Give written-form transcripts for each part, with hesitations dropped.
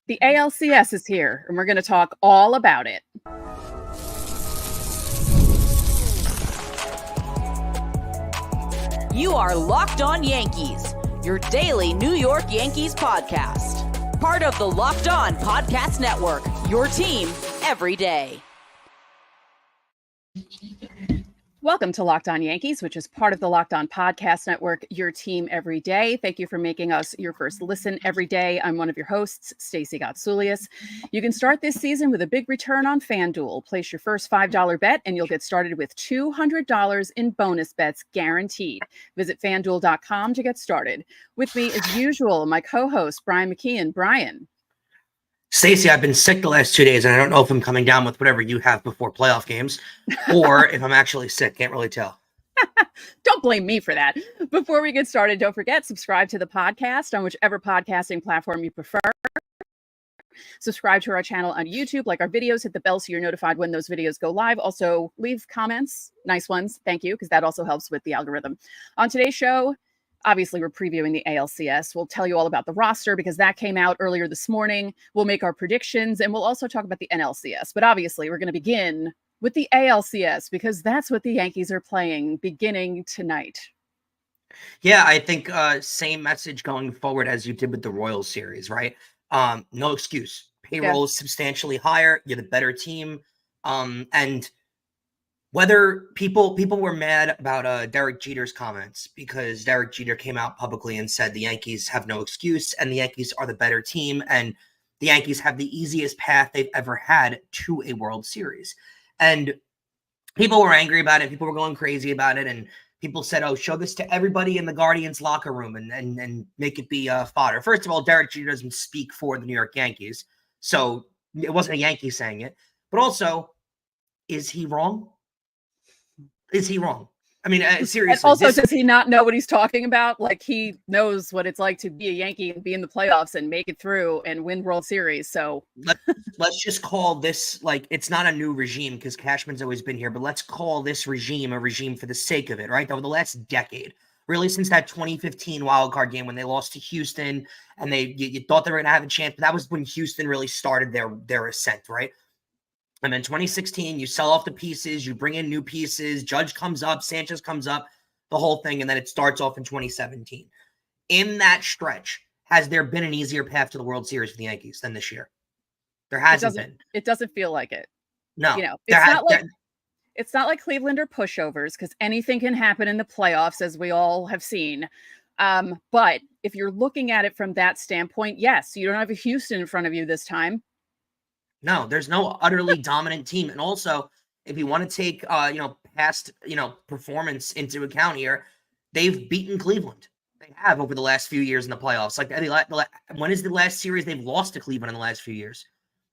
The ALCS is here, and we're going to talk all about it. You are Locked On Yankees, your daily New York Yankees podcast. Part of the Locked On Podcast Network, your team every day. Welcome to Locked On Yankees, which is part of the Locked On Podcast Network, your team every day. Thank you for making us your first listen every day. I'm one of your hosts, Stacey Gotsoulias. You can start this season with a big return on FanDuel. Place your first $5 bet, and you'll get started with $200 in bonus bets guaranteed. Visit FanDuel.com to get started. With me, as usual, my co-host, Brian McKeon. Brian. Stacey, I've been sick the last 2 days, and I don't know if I'm coming down with whatever you have before playoff games or if I'm actually sick. Can't really tell. Don't blame me for that. Before we get started, don't forget, subscribe to the podcast on whichever podcasting platform you prefer. Subscribe to our channel on YouTube, like our videos, hit the bell so you're notified when those videos go live. Also, leave comments, nice ones. Thank you, because that also helps with the algorithm. On today's show, obviously, we're previewing the ALCS. We'll tell you all about the roster because that came out earlier this morning. We'll make our predictions, and we'll also talk about the NLCS. But obviously, we're going to begin with the ALCS because that's what the Yankees are playing beginning tonight. Yeah, I think same message going forward as you did with the Royals series, right? No excuse. Payroll is substantially higher. You're the better team. And whether people were mad about Derek Jeter's comments because Derek Jeter came out publicly and said the Yankees have no excuse and the Yankees are the better team and the Yankees have the easiest path they've ever had to a World Series. And people were angry about it. People were going crazy about it. And people said, oh, show this to everybody in the Guardians locker room and make it be fodder. First of all, Derek Jeter doesn't speak for the New York Yankees. So it wasn't a Yankee saying it. But also, is he wrong? Is he wrong? I mean, seriously. And also, does he not know what he's talking about? Like, he knows what it's like to be a Yankee and be in the playoffs and make it through and win World Series. So let's just call this, like, it's not a new regime because Cashman's always been here, but let's call this regime a regime for the sake of it, right? Over the last decade, really since that 2015 wildcard game when they lost to Houston and you thought they were going to have a chance, but that was when Houston really started their ascent, right? And then 2016, you sell off the pieces, you bring in new pieces, Judge comes up, Sanchez comes up, the whole thing, and then it starts off in 2017. In that stretch, has there been an easier path to the World Series for the Yankees than this year? There hasn't been. It doesn't feel like it. No. You know, it's not like Cleveland or pushovers because anything can happen in the playoffs, as we all have seen. But if you're looking at it from that standpoint, yes, you don't have a Houston in front of you this time. No, there's no utterly dominant team. And also, if you want to take, past, performance into account here, they've beaten Cleveland. They have over the last few years in the playoffs. Like, when is the last series they've lost to Cleveland in the last few years?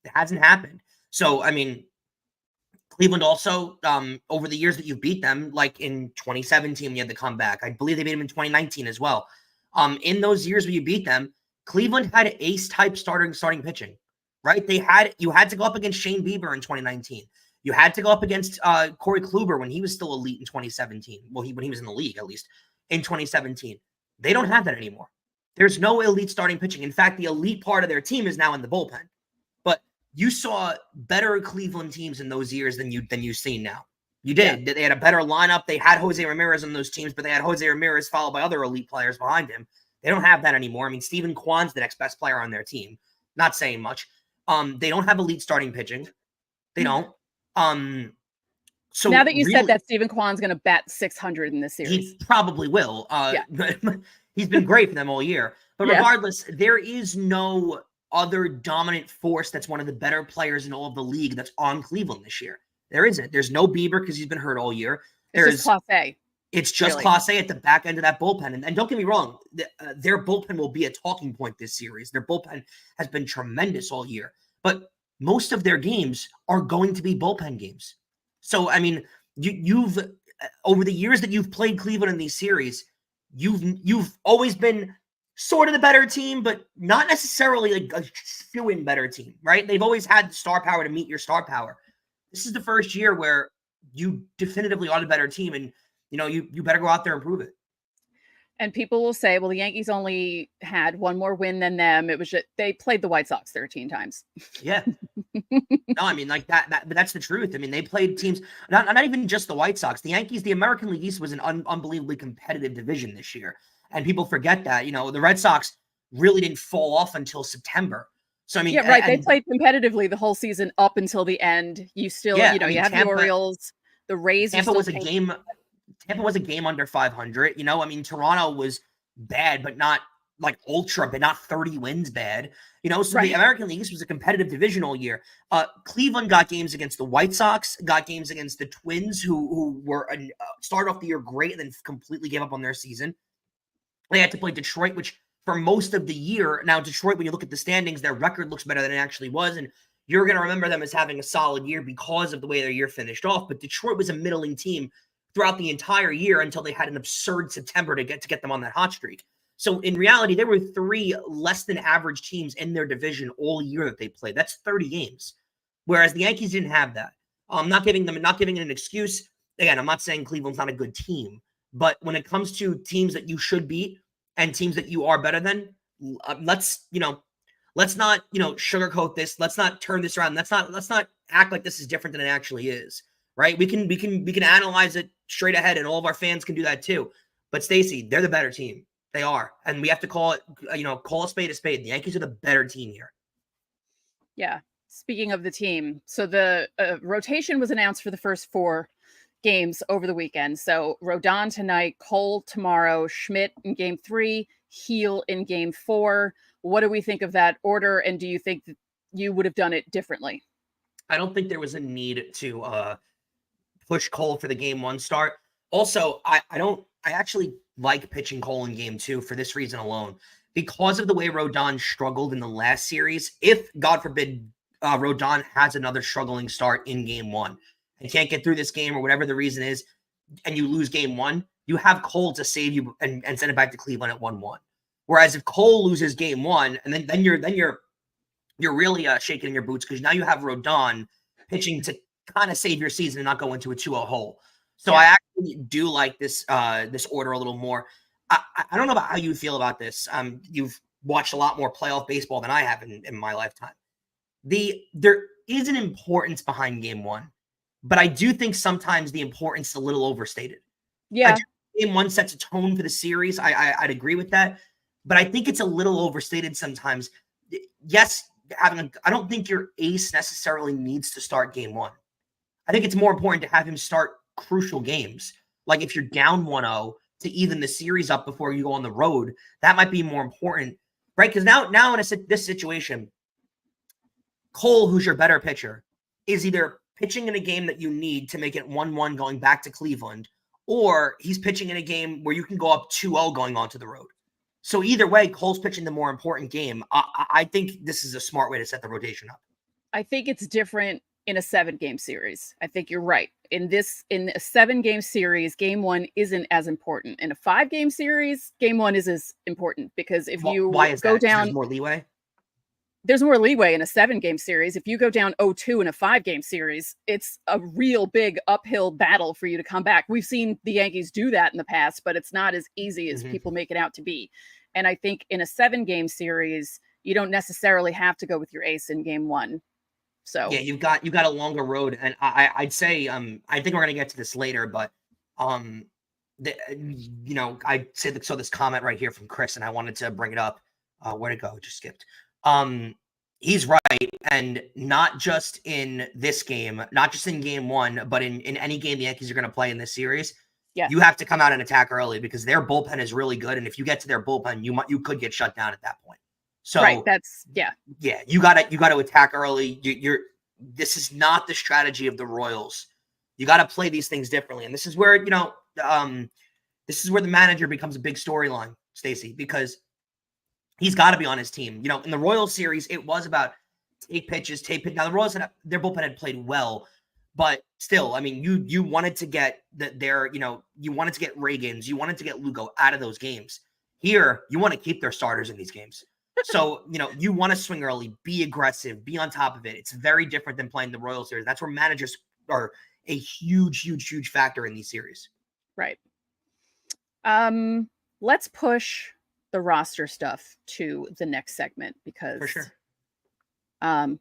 It hasn't happened. So, I mean, Cleveland also, over the years that you've beat them, like in 2017, you had the comeback. I believe they beat them in 2019 as well. In those years where you beat them, Cleveland had ace-type starting pitching. Right? You had to go up against Shane Bieber in 2019. You had to go up against Corey Kluber when he was still elite in 2017. Well, when he was in the league, at least in 2017. They don't have that anymore. There's no elite starting pitching. In fact, the elite part of their team is now in the bullpen. But you saw better Cleveland teams in those years than you've seen now. You did. Yeah. They had a better lineup. They had Jose Ramirez on those teams, but they had Jose Ramirez followed by other elite players behind him. They don't have that anymore. I mean, Steven Kwan's the next best player on their team. Not saying much. They don't have elite starting pitching. They don't. So now that you said that, Steven Kwan's going to bat 600 in this series. He probably will. He's been great for them all year. But regardless, there is no other dominant force that's one of the better players in all of the league that's on Cleveland this year. There isn't. There's no Bieber because he's been hurt all year. It's just Clase. It's just Really? Class A at the back end of that bullpen. And don't get me wrong, their bullpen will be a talking point this series. Their bullpen has been tremendous all year. But most of their games are going to be bullpen games. So, I mean, you've over the years that you've played Cleveland in these series, you've always been sort of the better team, but not necessarily like a shoo-in better team, right? They've always had the star power to meet your star power. This is the first year where you definitively are the better team, and you better go out there and prove it. And people will say, well, the Yankees only had one more win than them. It was just, they played the White Sox 13 times. Yeah. No, I mean, like but that's the truth. I mean, they played teams, not even just the White Sox. The Yankees, the American League East was an unbelievably competitive division this year. And people forget that. The Red Sox really didn't fall off until September. So, I mean, yeah, right. They played competitively the whole season up until the end. You still, you have Tampa, the Orioles, the Rays. Tampa was a game under 500. I mean, Toronto was bad, but not like ultra, but not 30 wins bad. So right. The American League East was a competitive division all year. Cleveland got games against the White Sox, got games against the Twins, who were started off the year great and then completely gave up on their season. They had to play Detroit, which for most of the year, now Detroit, when you look at the standings, their record looks better than it actually was. And you're going to remember them as having a solid year because of the way their year finished off. But Detroit was a middling team throughout the entire year until they had an absurd September to get them on that hot streak. So in reality, there were 3 less than average teams in their division all year that they played. That's 30 games. Whereas the Yankees didn't have that. I'm not giving it an excuse. Again, I'm not saying Cleveland's not a good team. But when it comes to teams that you should beat and teams that you are better than, let's not sugarcoat this. Let's not turn this around. Let's not act like this is different than it actually is. Right? We can analyze it straight ahead, and all of our fans can do that too. But Stacey, they're the better team. They are, and we have to call a spade a spade. The Yankees are the better team here. Yeah. Speaking of the team, so the rotation was announced for the first 4 games over the weekend. So Rodon tonight, Cole tomorrow, Schmidt in game 3, Heel in game 4. What do we think of that order? And do you think that you would have done it differently? I don't think there was a need to push Cole for the game 1 start. Also, I actually like pitching Cole in game 2 for this reason alone. Because of the way Rodon struggled in the last series, if, God forbid, Rodon has another struggling start in game 1 and can't get through this game or whatever the reason is, and you lose game 1, you have Cole to save you and send it back to Cleveland at 1-1. Whereas if Cole loses game 1, and then you're really shaking in your boots because now you have Rodon pitching to kind of save your season and not go into a 2-0 hole. So yeah. I actually do like this order a little more. I don't know about how you feel about this. You've watched a lot more playoff baseball than I have in my lifetime. There is an importance behind game 1, but I do think sometimes the importance is a little overstated. Yeah. Game 1 sets a tone for the series. I'd agree with that, but I think it's a little overstated sometimes. Yes, I don't think your ace necessarily needs to start game 1. I think it's more important to have him start crucial games. Like if you're down 1-0 to even the series up before you go on the road, that might be more important, right? Because now in this situation, Cole, who's your better pitcher, is either pitching in a game that you need to make it 1-1 going back to Cleveland, or he's pitching in a game where you can go up 2-0 going onto the road. So either way, Cole's pitching the more important game. I think this is a smart way to set the rotation up. I think it's different in a 7-game series. I think you're right. In a 7-game series, game 1 isn't as important. In a 5-game series, game 1 is as important because if you go down, there's more leeway. There's more leeway in a 7-game series. If you go down 0-2 in a 5-game series, it's a real big uphill battle for you to come back. We've seen the Yankees do that in the past, but it's not as easy as people make it out to be. And I think in a 7-game series, you don't necessarily have to go with your ace in game 1. So yeah, you've got a longer road, and I'd say I think we're gonna get to this later, but I saw this comment right here from Chris, and I wanted to bring it up. Where'd it go? It just skipped. He's right, and not just in this game, not just in game 1, but in any game the Yankees are going to play in this series. Yeah, you have to come out and attack early because their bullpen is really good, and if you get to their bullpen, you could get shut down at that point. So right, you got to attack early. This is not the strategy of the Royals. You got to play these things differently, and this is where this is where the manager becomes a big storyline, Stacey, because he's got to be on his team. In the Royals series, it was about take pitches. Now the Royals their bullpen had played well, but still, I mean, you wanted to get you wanted to get Reagans, you wanted to get Lugo out of those games. Here, you want to keep their starters in these games. So, you want to swing early, be aggressive, be on top of it. It's very different than playing the Royals series. That's where managers are a huge, huge, huge factor in these series. Right. Let's push the roster stuff to the next segment because for sure.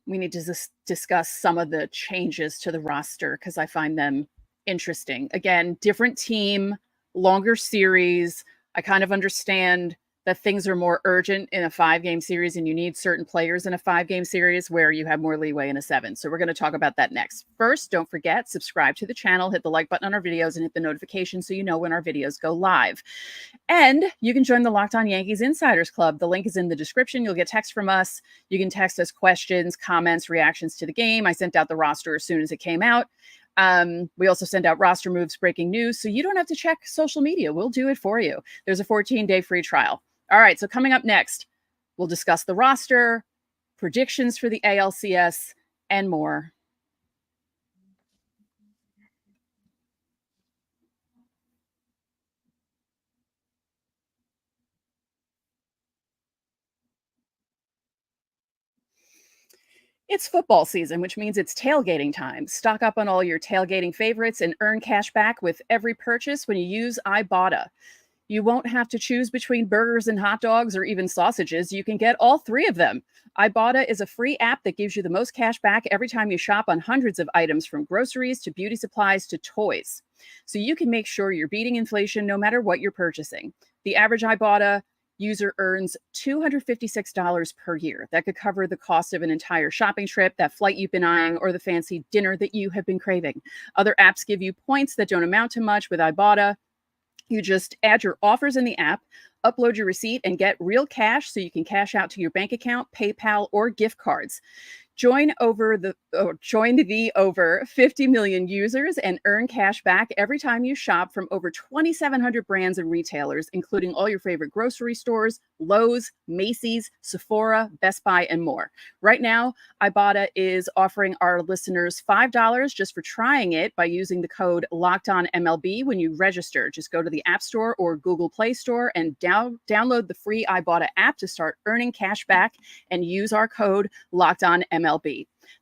We need to discuss some of the changes to the roster because I find them interesting. Again, different team, longer series. I kind of understand that things are more urgent in a 5-game series and you need certain players in a 5-game series where you have more leeway in a 7. So we're going to talk about that next. First, don't forget, subscribe to the channel, hit the like button on our videos and hit the notification so you know when our videos go live. And you can join the Locked On Yankees Insiders Club. The link is in the description. You'll get text from us. You can text us questions, comments, reactions to the game. I sent out the roster as soon as it came out. We also send out roster moves, breaking news, so you don't have to check social media. We'll do it for you. There's a 14-day free trial. All right, so coming up next, we'll discuss the roster, predictions for the ALCS, and more. It's football season, which means it's tailgating time. Stock up on all your tailgating favorites and earn cash back with every purchase when you use Ibotta. You won't have to choose between burgers and hot dogs or even sausages. You can get all 3 of them. Ibotta is a free app that gives you the most cash back every time you shop on hundreds of items from groceries to beauty supplies to toys. So you can make sure you're beating inflation no matter what you're purchasing. The average Ibotta user earns $256 per year. That could cover the cost of an entire shopping trip, that flight you've been eyeing, or the fancy dinner that you have been craving. Other apps give you points that don't amount to much. With Ibotta, you just add your offers in the app, upload your receipt, and get real cash so you can cash out to your bank account, PayPal, or gift cards. Join the over 50 million users and earn cash back every time you shop from over 2,700 brands and retailers, including all your favorite grocery stores, Lowe's, Macy's, Sephora, Best Buy, and more. Right now, Ibotta is offering our listeners $5 just for trying it by using the code LOCKEDONMLB when you register. Just go to the App Store or Google Play Store and download the free Ibotta app to start earning cash back and use our code LOCKEDONMLB.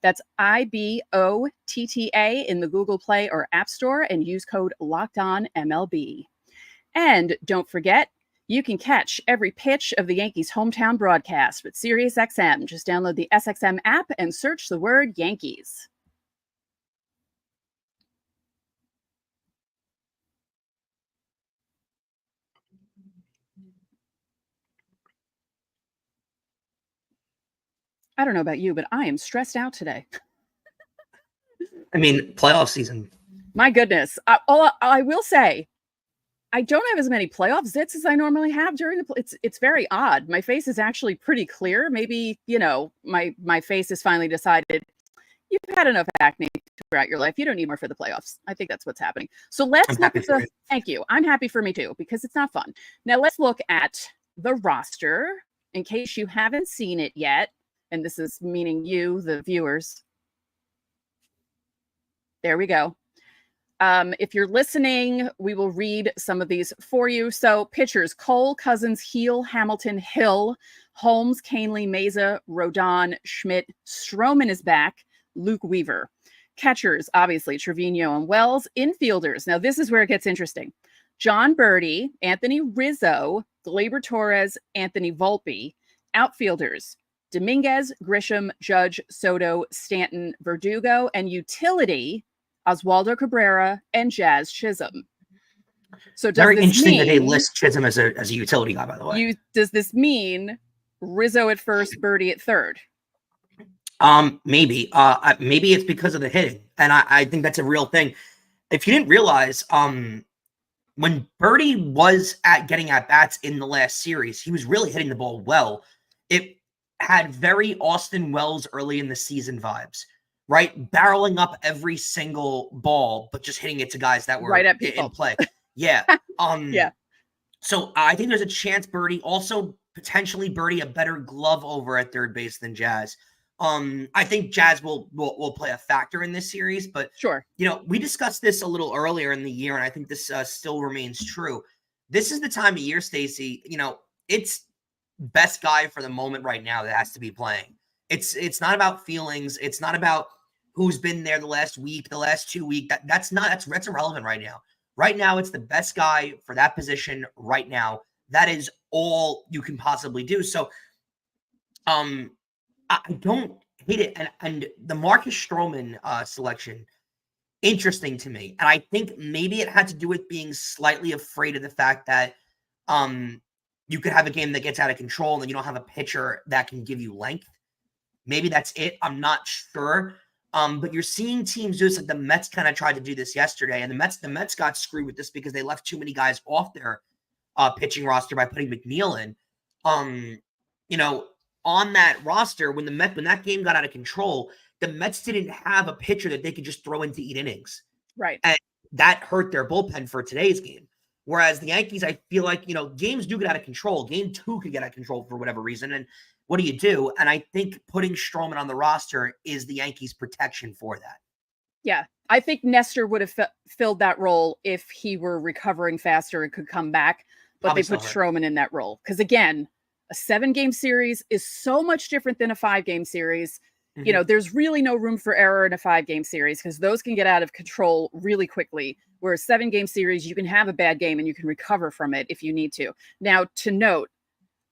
That's IBOTTA in the Google Play or App Store and use code LOCKEDONMLB. And don't forget, you can catch every pitch of the Yankees' hometown broadcast with SiriusXM. Just download the SXM app and search the word Yankees. I don't know about you, but I am stressed out today. I mean, playoff season. My goodness. I will say, I don't have as many playoff zits as I normally have during it's very odd. My face is actually pretty clear. Maybe, my face has finally decided you've had enough acne throughout your life. You don't need more for the playoffs. I think that's what's happening. So let's look at thank you. I'm happy for me too, because it's not fun. Now let's look at the roster in case you haven't seen it yet. And this is meaning you, the viewers. There we go. If you're listening, we will read some of these for you. So pitchers: Cole, Cousins, Heel, Hamilton, Hill, Holmes, Canely, Meza, Rodon, Schmidt. Stroman is back. Luke Weaver. Catchers, obviously, Trevino and Wells. Infielders. Now, this is where it gets interesting. John Birdie, Anthony Rizzo, Gleyber Torres, Anthony Volpe. Outfielders: Dominguez, Grisham, Judge, Soto, Stanton, Verdugo, and utility: Oswaldo Cabrera and Jazz Chisholm. So does very this interesting mean, that they list Chisholm as a utility guy, by the way. Does this mean Rizzo at first, Birdie at third? Maybe. Maybe it's because of the hitting. And I think that's a real thing. If you didn't realize, when Birdie was getting at bats in the last series, he was really hitting the ball well. It had very Austin Wells early in the season vibes, right? Barreling up every single ball, but just hitting it to guys that were right at in play. Yeah. Yeah. So I think there's a chance Birdie, also potentially Birdie, a better glove over at third base than Jazz. I think Jazz will play a factor in this series, but Sure. we discussed this a little earlier in the year, and I think this still remains true. This is the time of year, Stacey. It's best guy for the moment right now that has to be playing. It's not about feelings. It's not about who's been there the last week, the last 2 weeks. That's irrelevant right now. Right now, it's the best guy for that position right now. That is all you can possibly do. So, I don't hate it. And the Marcus Stroman selection, interesting to me. And I think maybe it had to do with being slightly afraid of the fact that you could have a game that gets out of control and then you don't have a pitcher that can give you length. Maybe that's it. I'm not sure. But you're seeing teams do this. Like the Mets kind of tried to do this yesterday, and the Mets got screwed with this because they left too many guys off their pitching roster by putting McNeil in. On that roster, when that game got out of control, the Mets didn't have a pitcher that they could just throw in to eat innings. Right. And that hurt their bullpen for today's game. Whereas the Yankees, I feel like, games do get out of control. Game 2 could get out of control for whatever reason. And what do you do? And I think putting Stroman on the roster is the Yankees' protection for that. Yeah. I think Nestor would have filled that role if he were recovering faster and could come back. But Probably they put still hurt. Stroman in that role. Because again, a 7-game series is so much different than a 5-game series. Mhm. There's really no room for error in a 5-game series because those can get out of control really quickly. Whereas 7-game series, you can have a bad game and you can recover from it if you need to. Now, to note,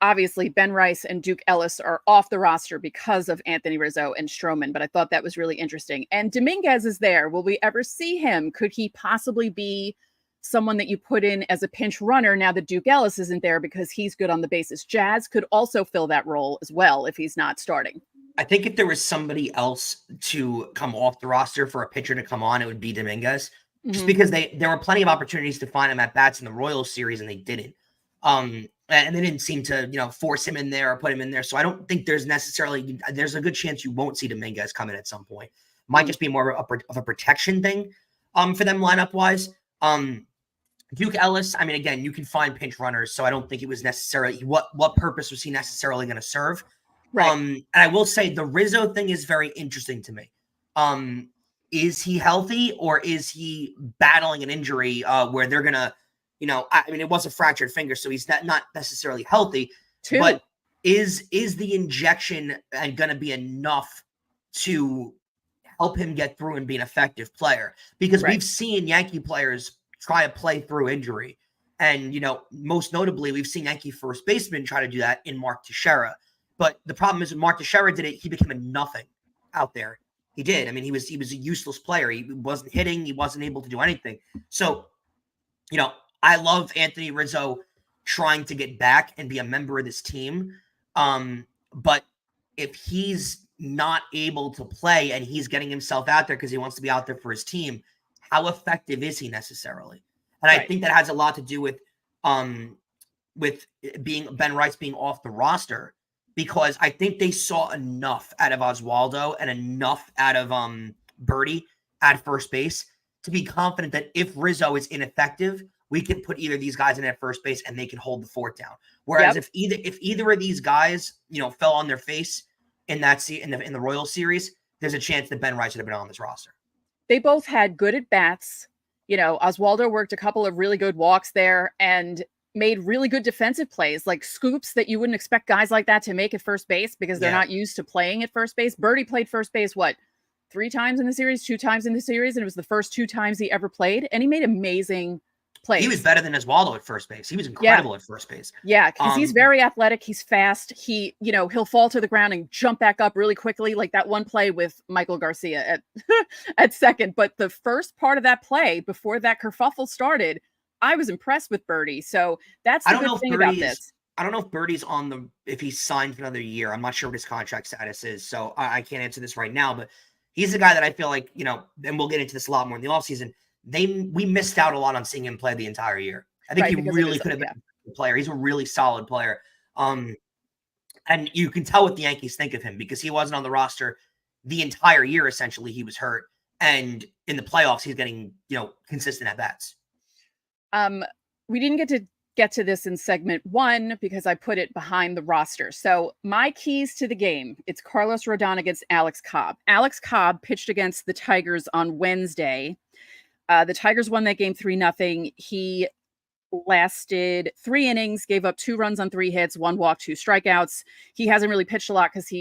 obviously, Ben Rice and Duke Ellis are off the roster because of Anthony Rizzo and Stroman, but I thought that was really interesting. And Dominguez is there. Will we ever see him? Could he possibly be someone that you put in as a pinch runner now that Duke Ellis isn't there because he's good on the bases? Jazz could also fill that role as well if he's not starting. I think if there was somebody else to come off the roster for a pitcher to come on, it would be Dominguez. Just because there were plenty of opportunities to find him at bats in the Royals series, and they didn't. And they didn't seem to, force him in there or put him in there. So I don't think there's a good chance you won't see Dominguez come in at some point. Might just be more of a protection thing for them lineup wise. Duke Ellis, I mean, again, you can find pinch runners, so I don't think it was necessarily what purpose was he necessarily going to serve. Right. And I will say the Rizzo thing is very interesting to me. Is he healthy or is he battling an injury where they're gonna, it was a fractured finger, so he's not necessarily healthy. Two. But is the injection gonna be enough to help him get through and be an effective player? Because we've seen Yankee players try to play through injury. And, most notably, we've seen Yankee first baseman try to do that in Mark Teixeira. But the problem is when Mark Teixeira did it, he became a nothing out there. He did. I mean, he was a useless player. He wasn't hitting. He wasn't able to do anything. So, I love Anthony Rizzo trying to get back and be a member of this team. But if he's not able to play and he's getting himself out there because he wants to be out there for his team, how effective is he necessarily? And I think that has a lot to do with being Ben Rice being off the roster, because I think they saw enough out of Oswaldo and enough out of Birdie at first base to be confident that if Rizzo is ineffective, we can put either of these guys in at first base and they can hold the fort down. Whereas if either of these guys, fell on their face in the Royals series, there's a chance that Ben Rice should have been on this roster. They both had good at bats. Oswaldo worked a couple of really good walks there and made really good defensive plays, like scoops that you wouldn't expect guys like that to make at first base because they're not used to playing at first base. Birdie played first base, 3 times in the series, 2 times in the series, and it was the first 2 times he ever played, and he made amazing plays. He was better than Oswaldo at first base. He was incredible at first base. Yeah, because he's very athletic. He's fast. He'll fall to the ground and jump back up really quickly, like that one play with Michael Garcia at at second. But the first part of that play, before that kerfuffle started, I was impressed with Birdie. So that's the good thing about this. I don't know if Birdie's if he's signed for another year. I'm not sure what his contract status is, so I can't answer this right now. But he's a guy that I feel like, and we'll get into this a lot more in the offseason, we missed out a lot on seeing him play the entire year. I think he really could have been a player. He's a really solid player. And you can tell what the Yankees think of him because he wasn't on the roster the entire year, essentially. He was hurt. And in the playoffs, he's getting, consistent at-bats. We didn't get to this in segment 1 because I put it behind the roster. So my keys to the game, it's Carlos Rodon against Alex Cobb. Alex Cobb pitched against the Tigers on Wednesday. The Tigers won that game 3-0. He lasted 3 innings, gave up 2 runs on 3 hits, 1 walk, 2 strikeouts. He hasn't really pitched a lot because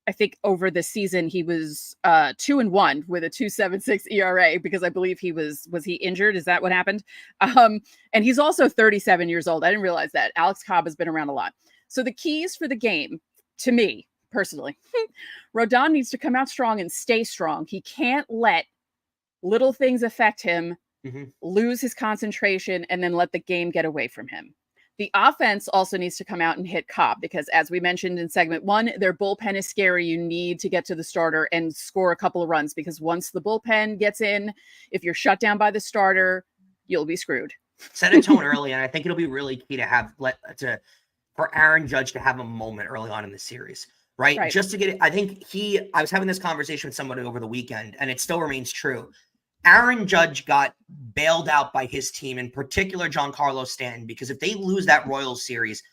I think over the season he was 2-1 with a 2.76 ERA because I believe was he injured? Is that what happened? And he's also 37 years old. I didn't realize that. Alex Cobb has been around a lot. So the keys for the game, to me personally, Rodon needs to come out strong and stay strong. He can't let little things affect him, lose his concentration, and then let the game get away from him. The offense also needs to come out and hit Cobb because, as we mentioned in segment 1, their bullpen is scary. You need to get to the starter and score a couple of runs because once the bullpen gets in, if you're shut down by the starter, you'll be screwed. Set a tone early, and I think it'll be really key for Aaron Judge to have a moment early on in the series, right? Just to get it. I was having this conversation with somebody over the weekend, and it still remains true. Aaron Judge got bailed out by his team, in particular Giancarlo Stanton, because if they lose that Royals series,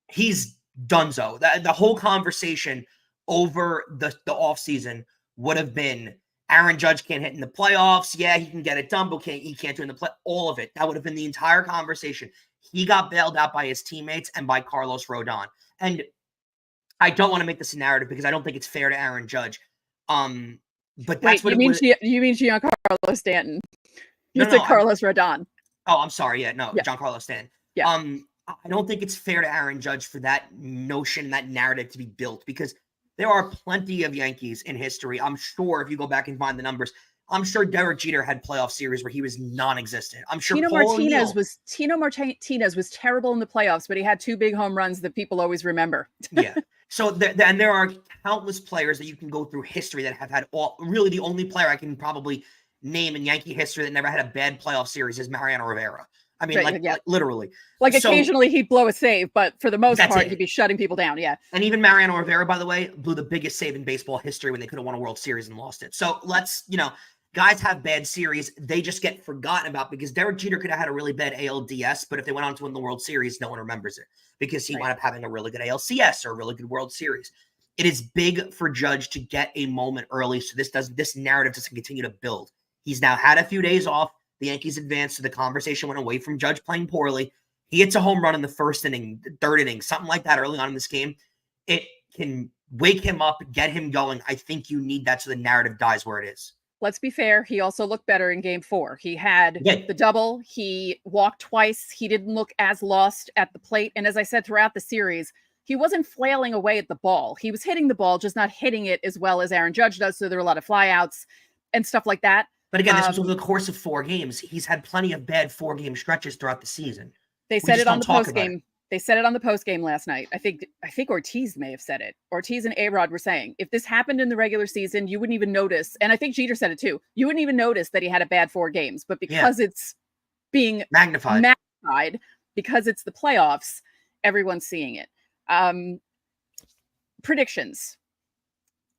he's donezo. The whole conversation over the offseason would have been Aaron Judge can't hit in the playoffs. Yeah, he can get it done, but he can't do it in the play. All of it. That would have been the entire conversation. He got bailed out by his teammates and by Carlos Rodon. And I don't want to make this a narrative because I don't think it's fair to Aaron Judge. But that's what you mean Giancarlo Stanton. You said Carlos Rodon. Oh, I'm sorry. Yeah, no, Giancarlo Stanton. Yeah. I don't think it's fair to Aaron Judge for that notion, that narrative to be built because there are plenty of Yankees in history. I'm sure if you go back and find the numbers, I'm sure Derek Jeter had playoff series where he was non-existent. I'm sure Tino Martinez was terrible in the playoffs, but he had 2 big home runs that people always remember. Yeah. So there are countless players that you can go through history that have had really the only player I can probably name in Yankee history that never had a bad playoff series is Mariano Rivera. I mean, like literally. Like occasionally he'd blow a save, but for the most part, he'd be shutting people down. Yeah. And even Mariano Rivera, by the way, blew the biggest save in baseball history when they could have won a World Series and lost it. So guys have bad series. They just get forgotten about because Derek Jeter could have had a really bad ALDS, but if they went on to win the World Series, no one remembers it because he wound up having a really good ALCS or a really good World Series. It is big for Judge to get a moment early so this narrative doesn't continue to build. He's now had a few days off. The Yankees advanced, so the conversation went away from Judge playing poorly. He hits a home run in the first inning, third inning, something like that early on in this game. It can wake him up, get him going. I think you need that so the narrative dies where it is. Let's be fair. He also looked better in game 4. He had the double. He walked twice. He didn't look as lost at the plate. And as I said throughout the series, he wasn't flailing away at the ball. He was hitting the ball, just not hitting it as well as Aaron Judge does. So there were a lot of flyouts and stuff like that. But again, this was over the course of 4 games. He's had plenty of bad 4-game stretches throughout the season. They said it on the post game. They said it on the post game last night. I think Ortiz may have said it. Ortiz and A-Rod were saying if this happened in the regular season, you wouldn't even notice. And I think Jeter said it too. You wouldn't even notice that he had a bad 4 games. But because it's being magnified because it's the playoffs, everyone's seeing it. Predictions.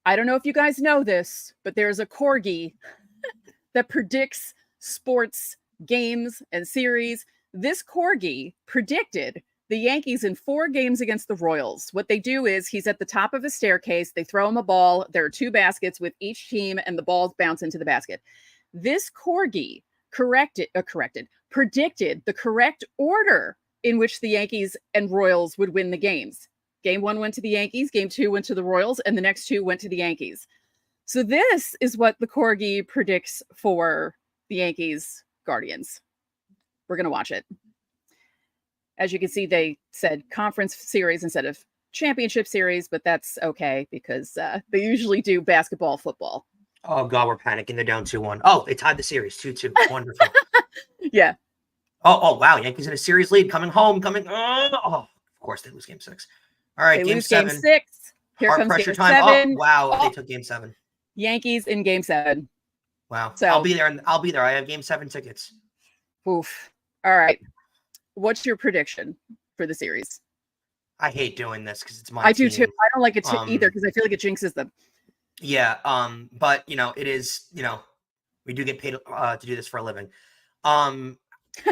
I don't know if you guys know this, but there's a corgi that predicts sports games and series. This corgi predicted the Yankees in 4 games against the Royals. What they do is he's at the top of a staircase. They throw him a ball. There are 2 baskets with each team, and the balls bounce into the basket. This corgi predicted the correct order in which the Yankees and Royals would win the games. Game 1 went to the Yankees. Game 2 went to the Royals, and the next 2 went to the Yankees. So this is what the corgi predicts for the Yankees Guardians. We're going to watch it. As you can see, they said conference series instead of championship series, but that's okay because they usually do basketball, football. Oh, God, we're panicking. They're down 2-1. Oh, they tied the series 2-2. Wonderful. Yeah. Oh, wow. Yankees in a series lead. Coming home. Of course, they lose game 6. All right, game 7. Game 6. Here Heart comes pressure game time. 7. Oh, wow. They took game 7. Yankees in game 7. Wow. So I'll be there. I have game 7 tickets. Oof. All right. What's your prediction for the series? I hate doing this because it's my I team. do too. I don't like it either because I feel like it jinxes them. Yeah. But it is, we do get paid to do this for a living. I'm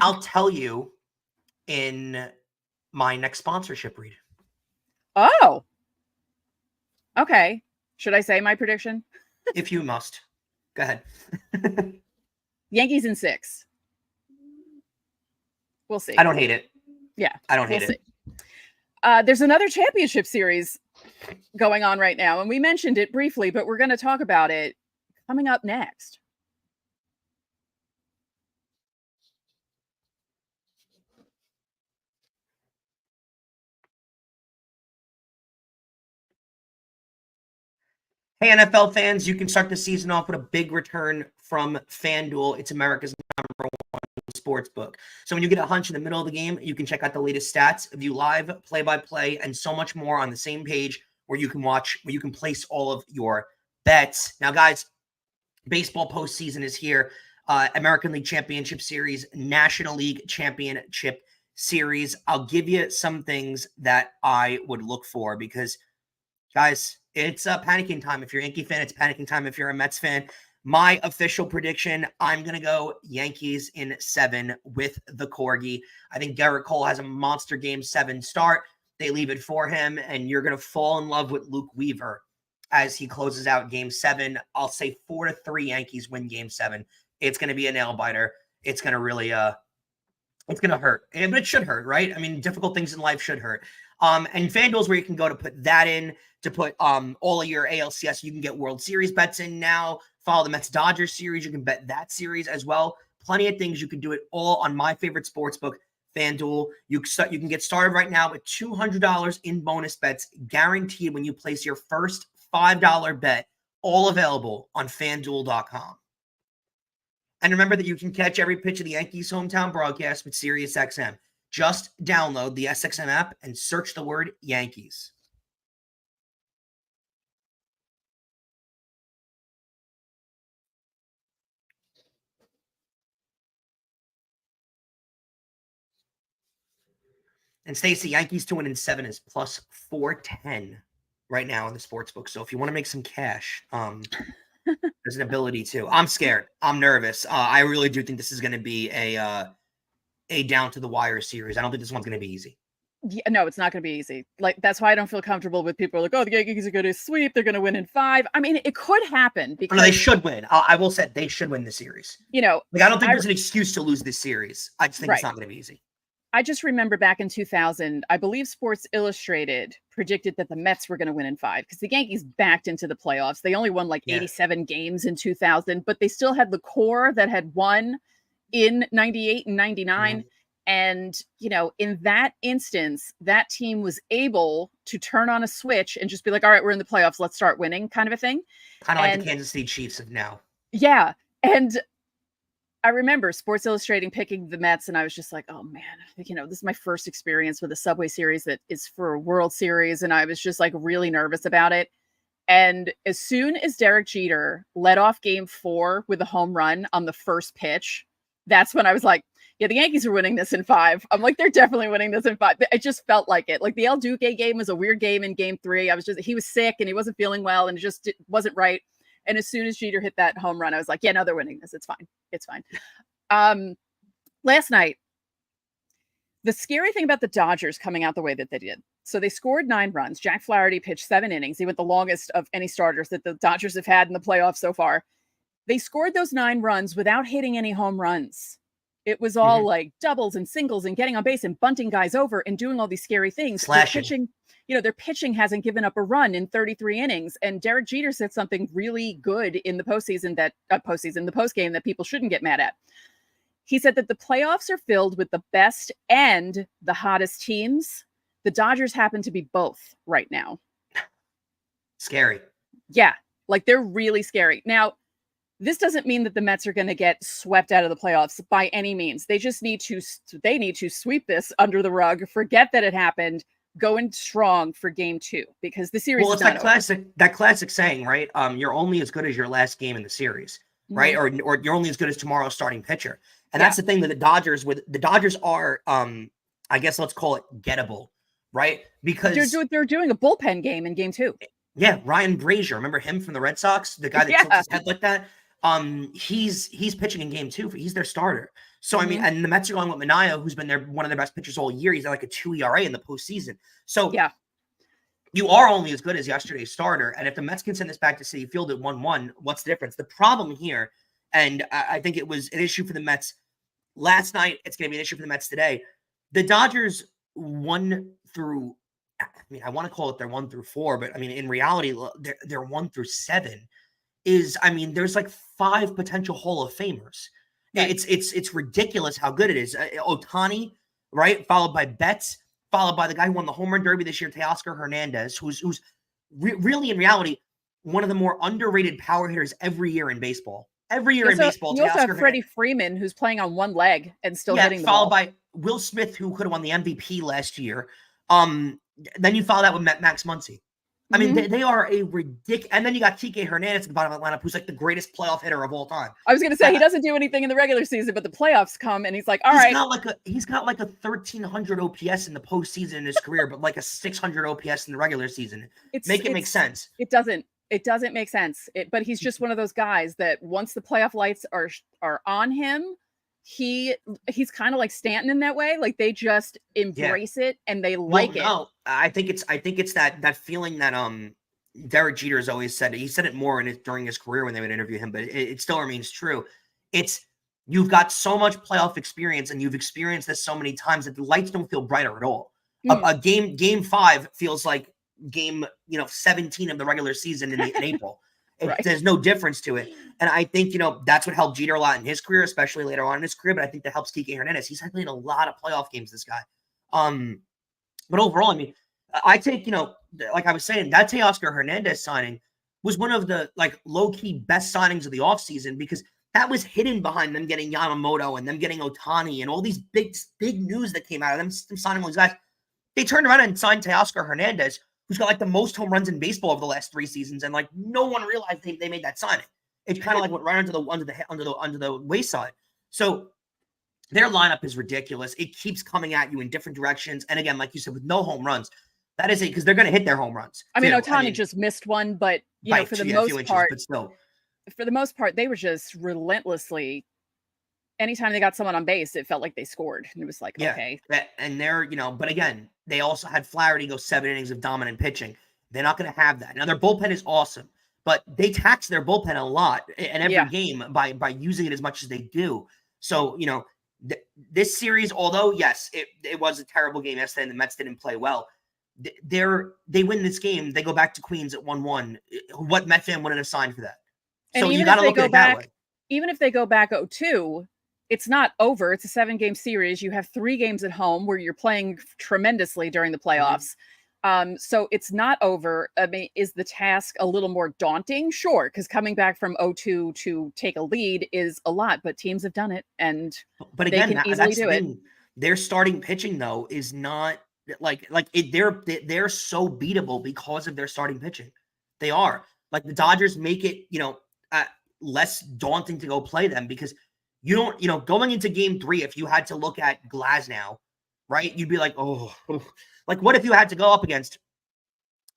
I'll tell you in my next sponsorship read. Oh. Okay. Should I say my prediction? If you must. Go ahead. Yankees in 6. We'll see. I don't hate it. Yeah. I don't hate it. There's another championship series going on right now, and we mentioned it briefly, but we're going to talk about it coming up next. Hey, NFL fans, you can start the season off with a big return from FanDuel. It's America's #1 sports book. So when you get a hunch in the middle of the game, you can check out the latest stats, view live, play-by-play, and so much more on the same page where you can place all of your bets. Now, guys, baseball postseason is here. American League Championship Series, National League Championship Series. I'll give you some things that I would look for because, guys, it's panicking time. If you're a Yankee fan, it's panicking time. If you're a Mets fan, my official prediction, I'm going to go Yankees in 7 with the Corgi. I think Garrett Cole has a monster Game 7 start. They leave it for him, and you're going to fall in love with Luke Weaver as he closes out Game 7. I'll say 4-3 Yankees win Game 7. It's going to be a nail-biter. It's going to really it's going to hurt. But it should hurt, right? I mean, difficult things in life should hurt. And FanDuel is where you can go to put that in, to put all of your ALCS. You can get World Series bets in now. Follow the Mets-Dodgers series. You can bet that series as well. Plenty of things. You can do it all on my favorite sportsbook, FanDuel. You can get started right now with $200 in bonus bets guaranteed when you place your first $5 bet, all available on FanDuel.com. And remember that you can catch every pitch of the Yankees hometown broadcast with SiriusXM. Just download the SXM app and search the word Yankees. And Stacey, Yankees to win in 7 is plus 410 right now in the sports book. So if you want to make some cash, there's an ability to. I'm scared. I'm nervous. I really do think this is going to be a down to the wire series. I don't think this one's going to be easy. Yeah, no, it's not going to be easy. Like, that's why I don't feel comfortable with people like, oh, the Yankees are going to sweep. They're going to win in 5. I mean, it could happen because no, they should win. I will say they should win the series. You know, like I don't think there's an excuse to lose this series. I just think it's not going to be easy. I just remember back in 2000, I believe Sports Illustrated predicted that the Mets were going to win in 5 because the Yankees backed into the playoffs. They only won like 87 games in 2000, but they still had the core that had won in 98 and 99. Mm-hmm. And, you know, in that instance, that team was able to turn on a switch and just be like, all right, we're in the playoffs. Let's start winning, kind of a thing. Kind of like the Kansas City Chiefs of now. Yeah. And I remember Sports Illustrated picking the Mets, and I was just like, oh, man, you know, this is my first experience with a Subway Series that is for a World Series. And I was just like really nervous about it. And as soon as Derek Jeter led off Game 4 with a home run on the first pitch, that's when I was like, yeah, the Yankees are winning this in 5. I'm like, they're definitely winning this in 5. It just felt like it. Like the El Duque game was a weird game in Game 3. He was sick and he wasn't feeling well and it just wasn't right. And as soon as Jeter hit that home run, I was like, yeah, no, they're winning this. It's fine. It's fine. Last night, the scary thing about the Dodgers coming out the way that they did. So they scored 9 runs. Jack Flaherty pitched 7 innings. He went the longest of any starters that the Dodgers have had in the playoffs so far. They scored those 9 runs without hitting any home runs. It was all like doubles and singles and getting on base and bunting guys over and doing all these scary things. Their pitching hasn't given up a run in 33 innings. And Derek Jeter said something really good in the postseason the postgame that people shouldn't get mad at. He said that the playoffs are filled with the best and the hottest teams. The Dodgers happen to be both right now. Scary. Yeah, like they're really scary. Now, this doesn't mean that the Mets are going to get swept out of the playoffs by any means. They just need to sweep this under the rug, forget that it happened, go in strong for Game 2 because the series. Well, it's that classic saying, right? You're only as good as your last game in the series, right? Mm-hmm. Or you're only as good as tomorrow's starting pitcher. And that's the thing that the Dodgers are, I guess let's call it gettable, right? Because they're doing a bullpen game in Game 2. Yeah, Ryan Brazier, remember him from the Red Sox, the guy that tilts his head like that. He's pitching in Game 2. He's their starter. So, I mean, and the Mets are going with Manaea, who's been one of their best pitchers all year. He's at like a 2 ERA in the postseason. So, yeah, you are only as good as yesterday's starter. And if the Mets can send this back to Citi Field at 1-1, what's the difference? The problem here, and I think it was an issue for the Mets last night, it's going to be an issue for the Mets today. The Dodgers 1 through, I mean, I want to call it their 1 through 4, but I mean, in reality, they're 1 through 7 I mean, there's like 5 potential Hall of Famers. Right. It's ridiculous how good it is. Ohtani, right? Followed by Betts, followed by the guy who won the home run derby this year, Teoscar Hernandez, who's really in reality one of the more underrated power hitters every year in baseball. Every year in baseball. You also have Freddie Freeman, who's playing on one leg and still hitting the ball. Followed by Will Smith, who could have won the MVP last year. Then you follow that with Max Muncy. I mean, they are a ridiculous. And then you got Kike Hernandez at the bottom of the lineup, who's like the greatest playoff hitter of all time. I was going to say, he doesn't do anything in the regular season, but the playoffs come, and he's like, all right. He's got like a 1,300 OPS in the postseason in his career, but like a 600 OPS in the regular season. Make it make sense. It doesn't make sense. But he's just one of those guys that once the playoff lights are on him, he's kind of like Stanton in that way. Like they just embrace it and they like it. No, I think it's that feeling that Derek Jeter has always said. He said it more during his career when they would interview him, but it still remains true. It's you've got so much playoff experience and you've experienced this so many times that the lights don't feel brighter at all. A game 5 feels like game 17 of the regular season in April. Right. There's no difference to it. And I think, that's what helped Jeter a lot in his career, especially later on in his career. But I think that helps Kike Hernandez. He's played a lot of playoff games, this guy. But overall, I mean, I take, like I was saying, that Teoscar Hernandez signing was one of the low-key best signings of the offseason because that was hidden behind them getting Yamamoto and them getting Ohtani and all these big news that came out of them signing all these guys. They turned around and signed Teoscar Hernandez, who's got the most home runs in baseball over the last 3 seasons, and no one realized they made that signing. It kind of went right under the wayside. So their lineup is ridiculous. It keeps coming at you in different directions, and again, like you said, with no home runs, that is it because they're going to hit their home runs. I mean, Ohtani just missed one, but for the most part, they were just relentlessly. Anytime they got someone on base, it felt like they scored. And it was like, okay. And they're, but again, they also had Flaherty go 7 innings of dominant pitching. They're not going to have that. Now, their bullpen is awesome, but they tax their bullpen a lot in every game by using it as much as they do. So, this series, although, yes, it was a terrible game yesterday and the Mets didn't play well, they win this game. They go back to Queens at 1-1. What Met fan wouldn't have signed for that? And so you got to look at it that way. Even if they go back 0-2, it's not over. It's a 7-game series. You have 3 games at home where you're playing tremendously during the playoffs. So it's not over. I mean, is the task a little more daunting? Sure, because coming back from 0-2 to take a lead is a lot, but teams have done it, and they can easily do it. Their starting pitching, though, is not they're so beatable because of their starting pitching. They are. The Dodgers make it, less daunting to go play them because you don't, going into game 3, if you had to look at Glasnow, right, you'd be like, oh, what if you had to go up against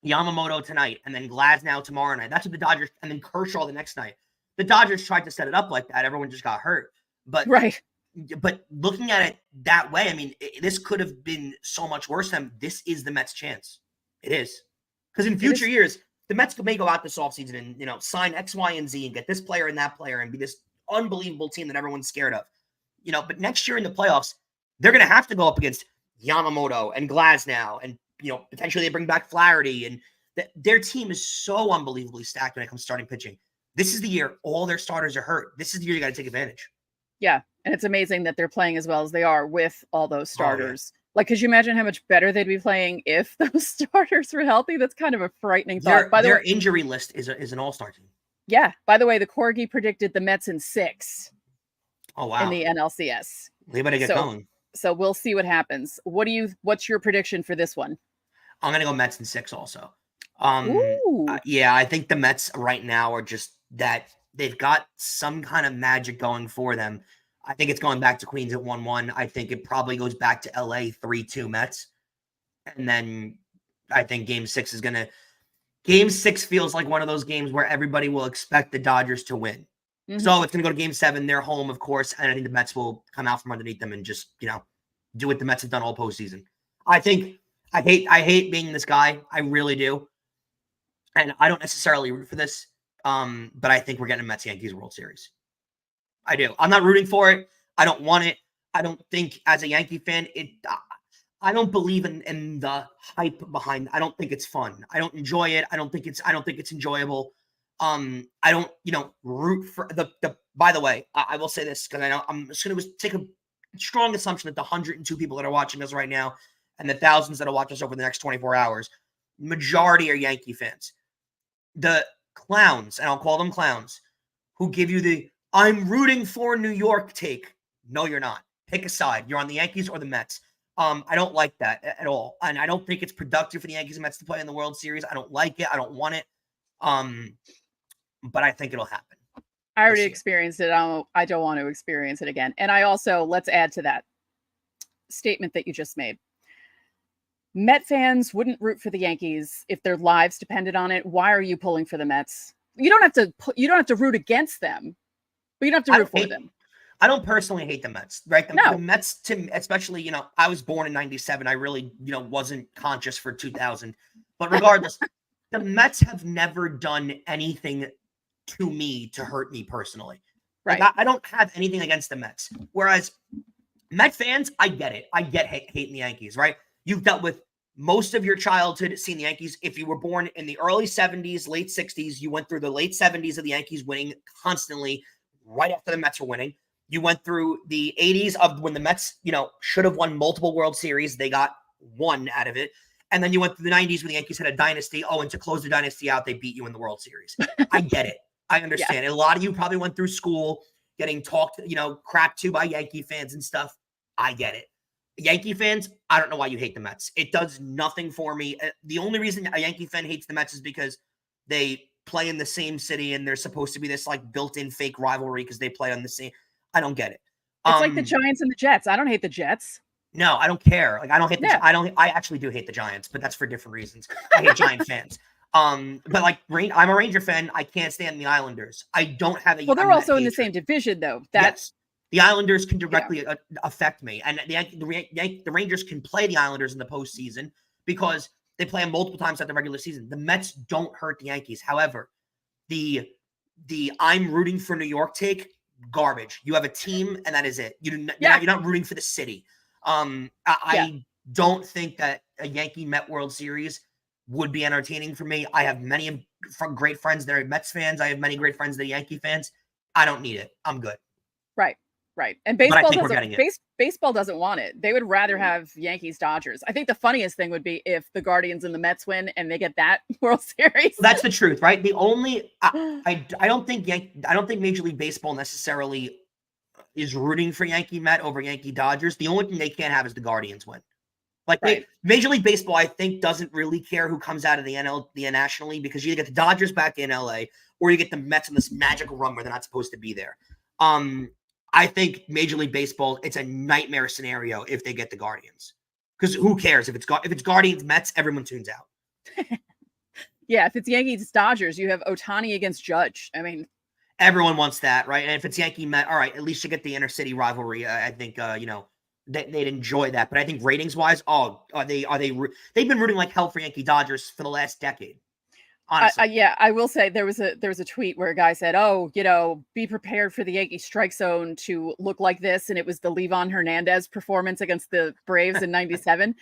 Yamamoto tonight and then Glasnow tomorrow night? That's what the Dodgers, and then Kershaw the next night. The Dodgers tried to set it up like that. Everyone just got hurt. But looking at it that way, I mean, this could have been so much worse than this is the Mets' chance. It is. Because in future years, the Mets may go out this offseason and, sign X, Y, and Z and get this player and that player and be this unbelievable team that everyone's scared of. But next year in the playoffs, they're going to have to go up against Yamamoto and Glasnow and, potentially they bring back Flaherty, and their team is so unbelievably stacked when it comes to starting pitching. This is the year all their starters are hurt. This is the year you got to take advantage. Yeah. And it's amazing that they're playing as well as they are with all those starters. Could you imagine how much better they'd be playing if those starters were healthy? That's kind of a frightening thought. Their injury list is an all-star team. Yeah. By the way, the Corgi predicted the Mets in 6. Oh, wow. In the NLCS. They better get going. So we'll see what happens. What's your prediction for this one? I'm going to go Mets in 6 also. I think the Mets right now are just that they've got some kind of magic going for them. I think it's going back to Queens at 1-1. I think it probably goes back to LA 3-2 Mets. And then I think Game 6 feels like one of those games where everybody will expect the Dodgers to win. So it's going to go to Game 7. They're home, of course, and I think the Mets will come out from underneath them and just, do what the Mets have done all postseason. I hate being this guy. I really do. And I don't necessarily root for this, but I think we're getting a Mets-Yankees World Series. I do. I'm not rooting for it. I don't want it. I don't think, as a Yankee fan, I don't believe in the hype behind. I don't think it's fun. I don't enjoy it. I don't think it's enjoyable. I don't, root for the. By the way, I will say this, because I know I'm just going to take a strong assumption that the 102 people that are watching us right now and the thousands that will watch us over the next 24 hours, majority are Yankee fans. The clowns, and I'll call them clowns, who give you the "I'm rooting for New York" take. No, you're not. Pick a side. You're on the Yankees or the Mets. I don't like that at all. And I don't think it's productive for the Yankees and Mets to play in the World Series. I don't like it. I don't want it. But I think it'll happen. I already experienced it. I don't want to experience it again. And I also, let's add to that statement that you just made. Met fans wouldn't root for the Yankees if their lives depended on it. Why are you pulling for the Mets? You don't have to root against them, but you don't have to root for them. I don't personally hate the Mets, right? The Mets, especially, I was born in 97. I really, wasn't conscious for 2000. But regardless, the Mets have never done anything to me to hurt me personally. Right. Like, I don't have anything against the Mets. Whereas Met fans, I get it. I get hating the Yankees, right? You've dealt with most of your childhood seeing the Yankees. If you were born in the early 70s, late 60s, you went through the late 70s of the Yankees winning constantly right after the Mets were winning. You went through the 80s of when the Mets, should have won multiple World Series. They got one out of it. And then you went through the 90s when the Yankees had a dynasty. Oh, and to close the dynasty out, they beat you in the World Series. I get it. I understand. Yeah. And a lot of you probably went through school getting talked, crap to by Yankee fans and stuff. I get it. Yankee fans, I don't know why you hate the Mets. It does nothing for me. The only reason a Yankee fan hates the Mets is because they play in the same city and there's supposed to be this like built-in fake rivalry because they play on the same. I don't get it. It's like the Giants and the Jets. I don't hate the Jets. No, I don't care. Like, I don't hate I actually do hate the Giants, but that's for different reasons. I hate Giant fans. But like I'm a Ranger fan. I can't stand the Islanders. I don't have a. Well, they're also in the same division, though. Yes, the Islanders can directly affect me, and the Rangers can play the Islanders in the postseason because they play them multiple times at the regular season. The Mets don't hurt the Yankees. However, the I'm rooting for New York take. Garbage. You have a team, and that is it. You're not rooting for the city. I don't think that a Yankee Met World Series would be entertaining for me. I have many great friends that are Mets fans. I have many great friends that are Yankee fans. I don't need it. I'm good. Right. And baseball doesn't want it. They would rather have Yankees Dodgers. I think the funniest thing would be if the Guardians and the Mets win and they get that World Series. That's the truth, right? The only I don't think Major League Baseball necessarily is rooting for Yankee Met over Yankee Dodgers. The only thing they can't have is the Guardians win. Like Major League Baseball, I think, doesn't really care who comes out of the National League because you either get the Dodgers back in LA or you get the Mets in this magical run where they're not supposed to be there. I think Major League Baseball, it's a nightmare scenario if they get the Guardians. Because who cares? If it's Guardians, Mets, everyone tunes out. Yeah, if it's Yankees, Dodgers, you have Ohtani against Judge. I mean, everyone wants that, right? And if it's Yankee Met, all right, at least you get the inner city rivalry. I think they'd enjoy that. But I think ratings wise, they've been rooting like hell for Yankee Dodgers for the last decade. Honestly. I will say there was a tweet where a guy said, be prepared for the Yankee strike zone to look like this. And it was the Levon Hernandez performance against the Braves in 97.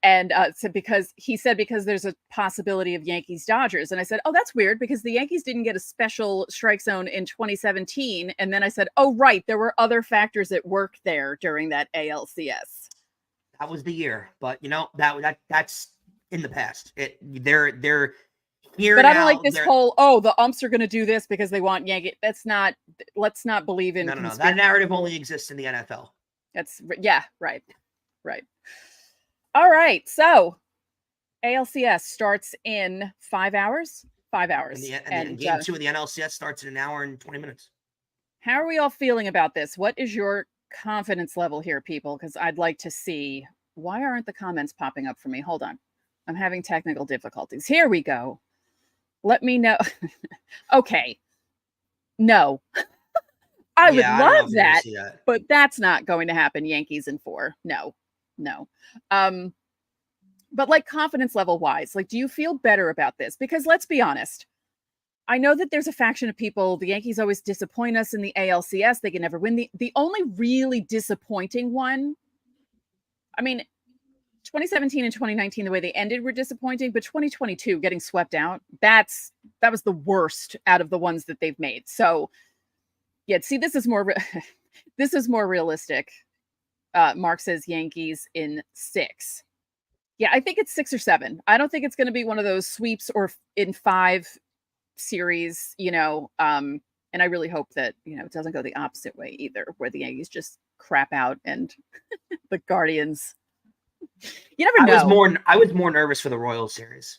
And because there's a possibility of Yankees Dodgers. And I said, oh, that's weird because the Yankees didn't get a special strike zone in 2017. And then I said, oh, right. There were other factors at work there during that ALCS. That was the year. But, that's in the past. They're here. But I don't like this whole, the umps are going to do this because they want Yankee. Let's not believe in. No. That narrative only exists in the NFL. Right. All right. So ALCS starts in 5 hours. 5 hours. And game 2 of the NLCS starts in an hour and 20 minutes. How are we all feeling about this? What is your confidence level here, people? Because I'd like to see. Why aren't the comments popping up for me? Hold on. I'm having technical difficulties. Here we go. Let me know. Okay. No. I would Yeah, I don't know love if you're gonna that, see that. but that's not going to happen. Yankees in 4. No. But like confidence level wise, like, do you feel better about this? Because let's be honest, I know that there's a faction of people, the Yankees always disappoint us in the ALCS. They can never win. The only really disappointing one, I mean, 2017 and 2019, the way they ended were disappointing, but 2022 getting swept out, that was the worst out of the ones that they've made. So yeah, see, this is more this is more realistic. Mark says Yankees in 6. Yeah, I think it's 6 or 7. I don't think it's going to be one of those sweeps or in 5 series, and I really hope that, it doesn't go the opposite way either, where the Yankees just crap out and the Guardians. You never know. I was more nervous for the Royals series.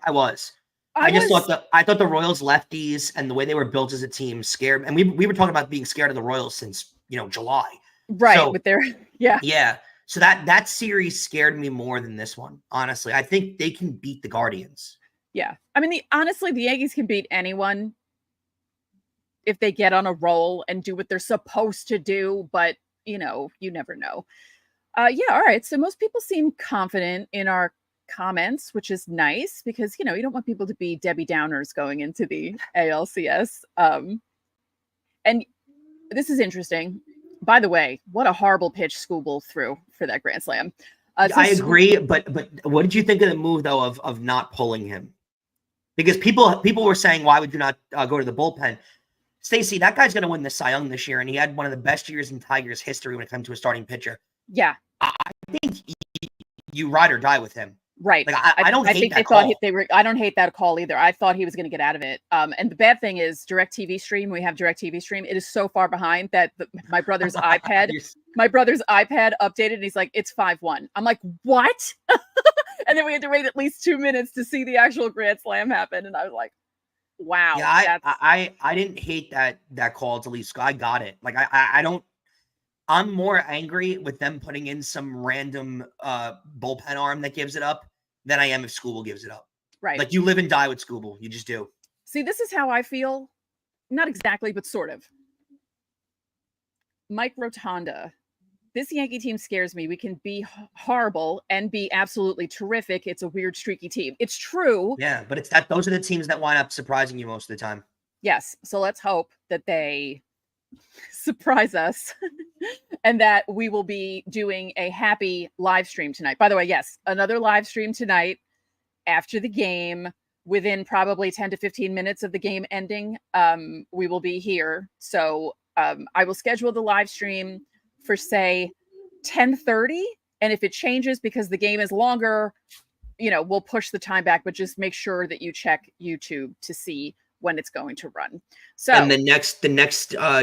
I thought the Royals lefties and the way they were built as a team scared, and we were talking about being scared of the Royals since July. Right, so, with their yeah. So that series scared me more than this one. Honestly, I think they can beat the Guardians. Yeah, I mean, honestly, the Yankees can beat anyone if they get on a roll and do what they're supposed to do. But you never know. Yeah, all right. So most people seem confident in our comments, which is nice because you don't want people to be Debbie Downers going into the ALCS. And this is interesting. By the way, what a horrible pitch Skubal threw for that grand slam. I agree, but what did you think of the move though of not pulling him? Because people were saying, why would you not go to the bullpen? Stacey, that guy's going to win the Cy Young this year, and he had one of the best years in Tigers history when it comes to a starting pitcher. Yeah, I think you ride or die with him. Right. Like I don't hate that call. I don't hate that call either. I thought he was going to get out of it. And the bad thing is DirecTV Stream. We have DirecTV Stream. It is so far behind that my brother's iPad updated, and he's like, it's 5-1. I'm like, what? And then we had to wait at least 2 minutes to see the actual grand slam happen. And I was like, wow. Yeah, I didn't hate that call to leave. I got it. Like I don't. I'm more angry with them putting in some random bullpen arm that gives it up than I am if Skubal gives it up. Right. Like you live and die with Skubal. You just do. See, this is how I feel. Not exactly, but sort of. Mike Rotunda. This Yankee team scares me. We can be horrible and be absolutely terrific. It's a weird, streaky team. It's true. Yeah, but those are the teams that wind up surprising you most of the time. Yes. So let's hope that they surprise us and that we will be doing a happy live stream tonight. By the way, yes, another live stream tonight after the game, within probably 10 to 15 minutes of the game ending. We will be here. So I will schedule the live stream for say 10:30. And if it changes because the game is longer, we'll push the time back, but just make sure that you check YouTube to see when it's going to run. So and the next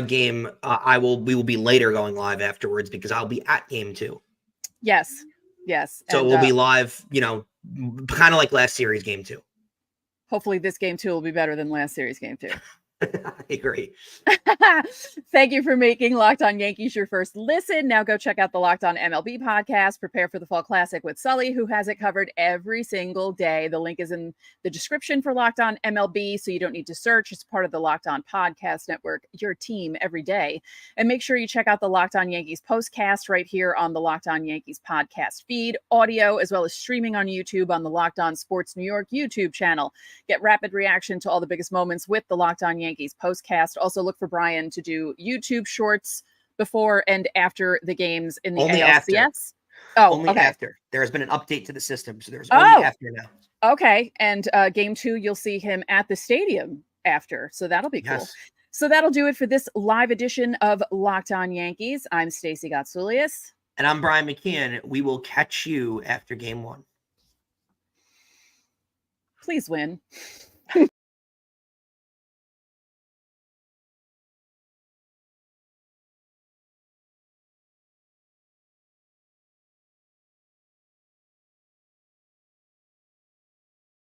game, we will be later going live afterwards because I'll be at game 2. Yes. So we'll be live, kind of like last series game 2. Hopefully this game 2 will be better than last series game 2. I agree. Thank you for making Locked On Yankees your first listen. Now go check out the Locked On MLB podcast. Prepare for the Fall Classic with Sully, who has it covered every single day. The link is in the description for Locked On MLB, so you don't need to search. It's part of the Locked On Podcast Network, your team every day. And make sure you check out the Locked On Yankees postcast right here on the Locked On Yankees podcast feed, audio, as well as streaming on YouTube on the Locked On Sports New York YouTube channel. Get rapid reaction to all the biggest moments with the Locked On Yankees postcast. Also look for Brian to do YouTube shorts before and after the games in the only ALCS. After. Only after. There has been an update to the system, so there's only after now. Okay, and game 2, you'll see him at the stadium after, so that'll be cool. Yes. So that'll do it for this live edition of Locked On Yankees. I'm Stacey Gotsulias. And I'm Brian McKeon. We will catch you after game 1. Please win.